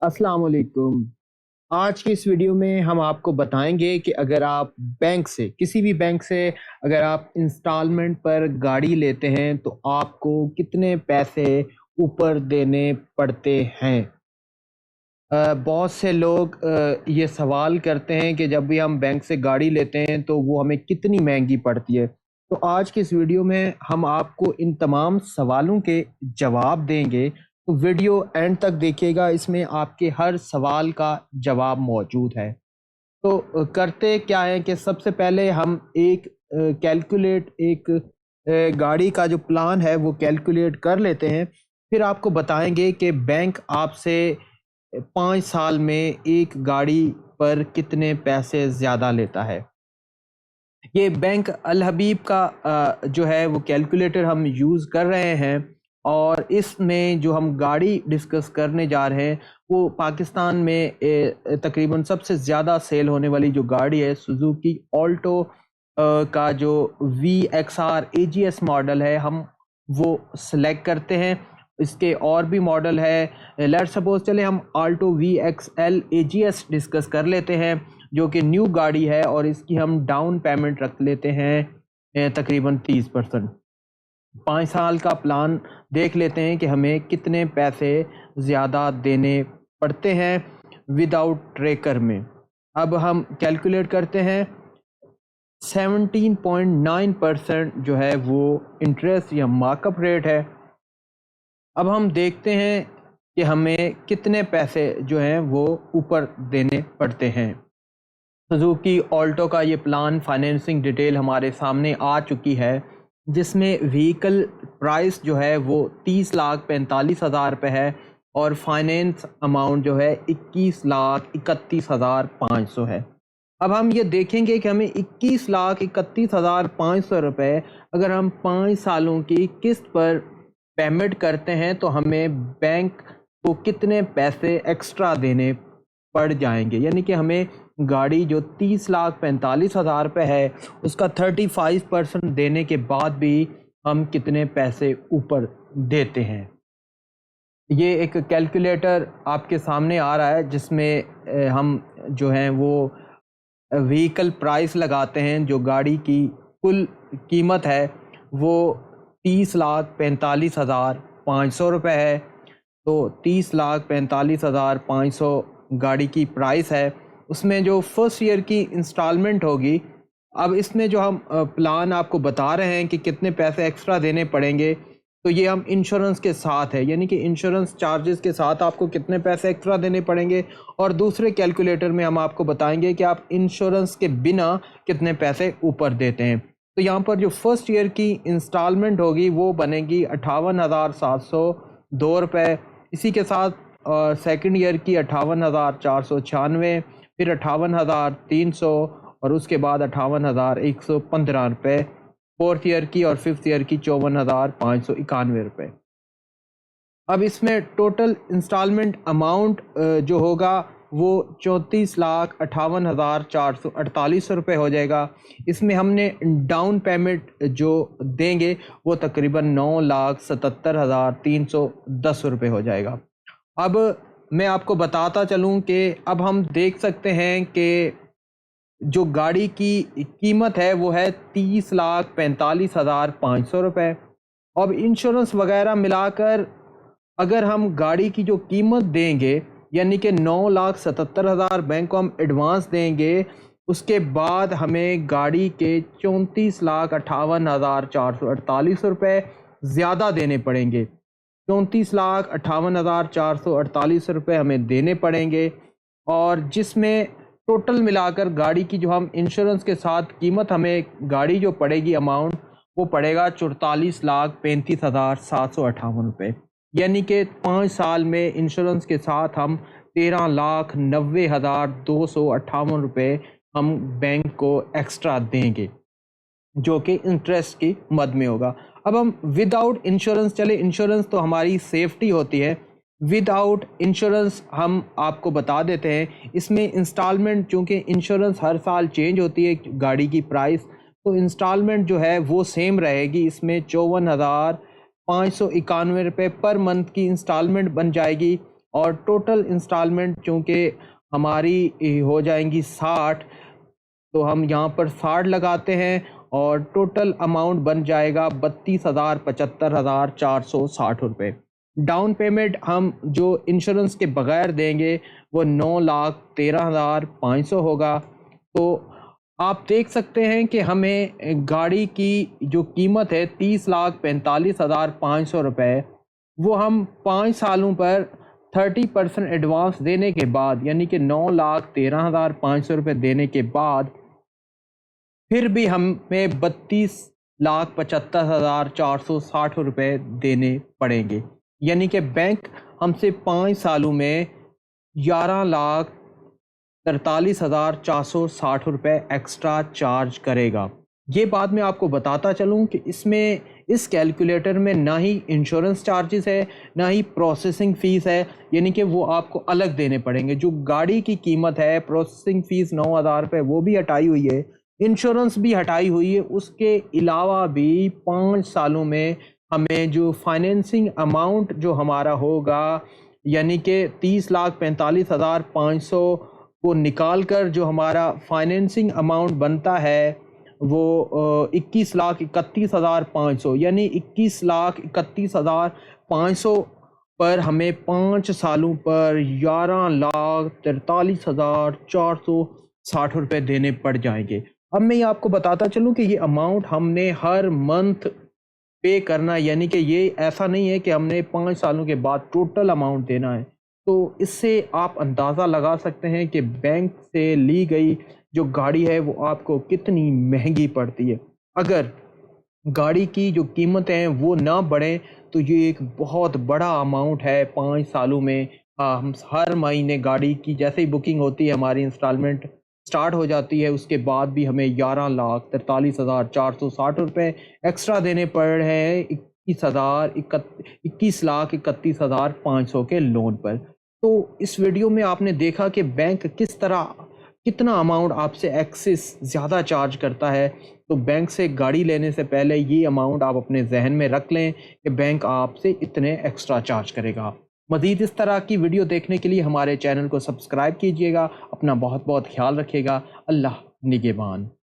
अस्सलाम वालेकुम। आज की इस वीडियो में हम आपको बताएंगे कि अगर आप बैंक से किसी भी बैंक से अगर आप इंस्टॉलमेंट पर गाड़ी लेते हैं तो आपको कितने पैसे ऊपर देने पड़ते हैं। बहुत से लोग ये सवाल करते हैं कि जब भी हम बैंक से गाड़ी लेते हैं तो वो हमें कितनी महंगी पड़ती है। तो आज की इस वीडियो में हम आपको इन तमाम सवालों के जवाब देंगे, तो वीडियो एंड तक देखिएगा, इसमें आपके हर सवाल का जवाब मौजूद है। तो करते क्या है कि सबसे पहले हम एक गाड़ी का जो प्लान है वो कैलकुलेट कर लेते हैं, फिर आपको बताएंगे कि बैंक आपसे 5 साल में एक गाड़ी पर कितने पैसे ज़्यादा लेता है। ये बैंक अल हबीब का जो है वो कैलकुलेटर हम यूज़ कर रहे हैं, और इसमें जो हम गाड़ी डिस्कस करने जा रहे हैं वो पाकिस्तान में तकरीबन सबसे ज़्यादा सेल होने वाली जो गाड़ी है सुजुकी ऑल्टो का जो VXR AGS मॉडल है, हम वो सिलेक्ट करते हैं। इसके और भी मॉडल है, लेट सपोज चले हम आल्टो VXL AGS डिस्कस कर लेते हैं जो कि न्यू गाड़ी है, और इसकी हम डाउन पेमेंट रख लेते हैं तकरीबन 30%। 5 साल का प्लान देख लेते हैं कि हमें कितने पैसे ज़्यादा देने पड़ते हैं विदाउट ट्रेकर में। अब हम कैलकुलेट करते हैं। 17.9% जो है वो इंटरेस्ट या मार्कअप रेट है। अब हम देखते हैं कि हमें कितने पैसे जो हैं वो ऊपर देने पड़ते हैं। सुजुकी ऑल्टो का ये प्लान फाइनेंसिंग डिटेल हमारे सामने आ चुकी है, जिसमें व्हीकल प्राइस जो है वो 30,45,000 रुपये है, और फाइनेंस अमाउंट जो है 21,31,500 है। अब हम ये देखेंगे कि हमें 21,31,500 रुपये अगर हम 5 सालों की किस्त पर पेमेंट करते हैं तो हमें बैंक को कितने पैसे एक्स्ट्रा देने पड़ जाएंगे। यानी कि हमें गाड़ी जो 30,45,000 रुपये है उसका 35% देने के बाद भी हम कितने पैसे ऊपर देते हैं। ये एक कैलकुलेटर आपके सामने आ रहा है जिसमें हम जो हैं वो व्हीकल प्राइस लगाते हैं। जो गाड़ी की कुल कीमत है वो 30,45,500 रुपये है। तो 30,45,500 गाड़ी की प्राइस है। उसमें जो फर्स्ट ईयर की इंस्टॉलमेंट होगी, अब इसमें जो हम प्लान आपको बता रहे हैं कि कितने पैसे एक्स्ट्रा देने पड़ेंगे, तो ये हम इंश्योरेंस के साथ है, यानी कि इंश्योरेंस चार्जेस के साथ आपको कितने पैसे एक्स्ट्रा देने पड़ेंगे। और दूसरे कैलकुलेटर में हम आपको बताएंगे कि आप इंश्योरेंस के बिना कितने पैसे ऊपर देते हैं। तो यहाँ पर जो फर्स्ट ईयर की इंस्टॉलमेंट होगी वो बनेगी 58,702 रुपये। इसी के साथ सेकंड ईयर की 58,496, फिर 58,300, और उसके बाद 58,115 रुपये फोर्थ ईयर की, और फिफ्थ ईयर की 54,591 रुपये। अब इसमें टोटल इंस्टॉलमेंट अमाउंट जो होगा वो 34,58,448 रुपये हो जाएगा। इसमें हमने डाउन पेमेंट जो देंगे वो तकरीबन 9,77,310 रुपये हो जाएगा। अब मैं आपको बताता चलूँ कि अब हम देख सकते हैं कि जो गाड़ी की कीमत है वो है 30,45,500 रुपये। अब इंश्योरेंस वगैरह मिलाकर अगर हम गाड़ी की जो कीमत देंगे, यानी कि 9,77,000 बैंक को हम एडवांस देंगे, उसके बाद हमें गाड़ी के 34,58,448 रुपये ज़्यादा देने पड़ेंगे। 34,58,448 रुपये हमें देने पड़ेंगे, और जिसमें टोटल मिलाकर गाड़ी की जो हम इंश्योरेंस के साथ कीमत हमें गाड़ी जो पड़ेगी अमाउंट वो पड़ेगा 44,35,758 रुपये। यानी कि 5 साल में इंश्योरेंस के साथ हम 13,90,258 रुपये हम बैंक को एक्स्ट्रा देंगे, जो कि इंटरेस्ट की मद में होगा। अब हम विदाउट इंश्योरेंस चले, इंश्योरेंस तो हमारी सेफ्टी होती है, विदाउट इंश्योरेंस हम आपको बता देते हैं। इसमें इंस्टॉलमेंट, चूँकि इंश्योरेंस हर साल चेंज होती है गाड़ी की प्राइस, तो इंस्टॉलमेंट जो है वो सेम रहेगी। इसमें 54,591 रुपये पर मंथ की इंस्टॉलमेंट बन जाएगी, اور ٹوٹل انسٹالمنٹ چونکہ ہماری ہو جائیں گی 60، تو ہم یہاں پر 60 لگاتے ہیں اور ٹوٹل اماؤنٹ بن جائے گا 32,75,460 روپے۔ ڈاؤن پیمنٹ ہم جو انشورنس کے بغیر دیں گے وہ 9,13,500 ہوگا۔ تو آپ دیکھ سکتے ہیں کہ ہمیں گاڑی کی جو قیمت ہے 30,45,500 روپے، وہ ہم 5 سالوں پر 30% ایڈوانس دینے کے بعد، یعنی کہ 9,13,500 روپے دینے کے بعد پھر بھی ہمیں 32,75,460 روپے دینے پڑیں گے، یعنی کہ بینک ہم سے 5 سالوں میں 11,43,460 روپے ایکسٹرا چارج کرے گا۔ یہ بات میں آپ کو بتاتا چلوں کہ اس کیلکولیٹر میں نہ ہی انشورنس چارجز ہے، نہ ہی پروسیسنگ فیس ہے، یعنی کہ وہ آپ کو الگ دینے پڑیں گے۔ جو گاڑی کی قیمت ہے، پروسیسنگ فیس 9,000 روپے وہ بھی ہٹائی ہوئی ہے، انشورنس بھی ہٹائی ہوئی ہے، اس کے علاوہ بھی 5 سالوں میں ہمیں جو فائنینسنگ اماؤنٹ جو ہمارا ہوگا، یعنی کہ 30,45,500 کو نکال کر جو ہمارا فائنینسنگ اماؤنٹ بنتا ہے وہ 21,31,500، یعنی 21,31,500 پر ہمیں 5 سالوں پر 11,43,460 روپے دینے پڑ جائیں گے۔ اب میں یہ آپ کو بتاتا چلوں کہ یہ اماؤنٹ ہم نے ہر منتھ پے کرنا، یعنی کہ یہ ایسا نہیں ہے کہ ہم نے 5 سالوں کے بعد ٹوٹل اماؤنٹ دینا ہے۔ تو اس سے آپ اندازہ لگا سکتے ہیں کہ بینک سے لی گئی جو گاڑی ہے وہ آپ کو کتنی مہنگی پڑتی ہے۔ اگر گاڑی کی جو قیمتیں ہیں وہ نہ بڑھیں تو یہ ایک بہت بڑا اماؤنٹ ہے 5 سالوں میں۔ ہم ہر مہینے گاڑی کی جیسے ہی بکنگ ہوتی ہے، ہماری انسٹالمنٹ سٹارٹ ہو جاتی ہے، اس کے بعد بھی ہمیں 11,43,460 روپے ایکسٹرا دینے پڑ رہے ہیں 21,31,500 کے لون پر۔ تو اس ویڈیو میں آپ نے دیکھا کہ بینک کتنا اماؤنٹ آپ سے ایکسس زیادہ چارج کرتا ہے۔ تو بینک سے گاڑی لینے سے پہلے یہ اماؤنٹ آپ اپنے ذہن میں رکھ لیں کہ بینک آپ سے اتنے ایکسٹرا چارج کرے گا۔ مزید اس طرح کی ویڈیو دیکھنے کے لیے ہمارے چینل کو سبسکرائب کیجئے گا۔ اپنا بہت بہت خیال رکھیے گا۔ اللہ نگہبان۔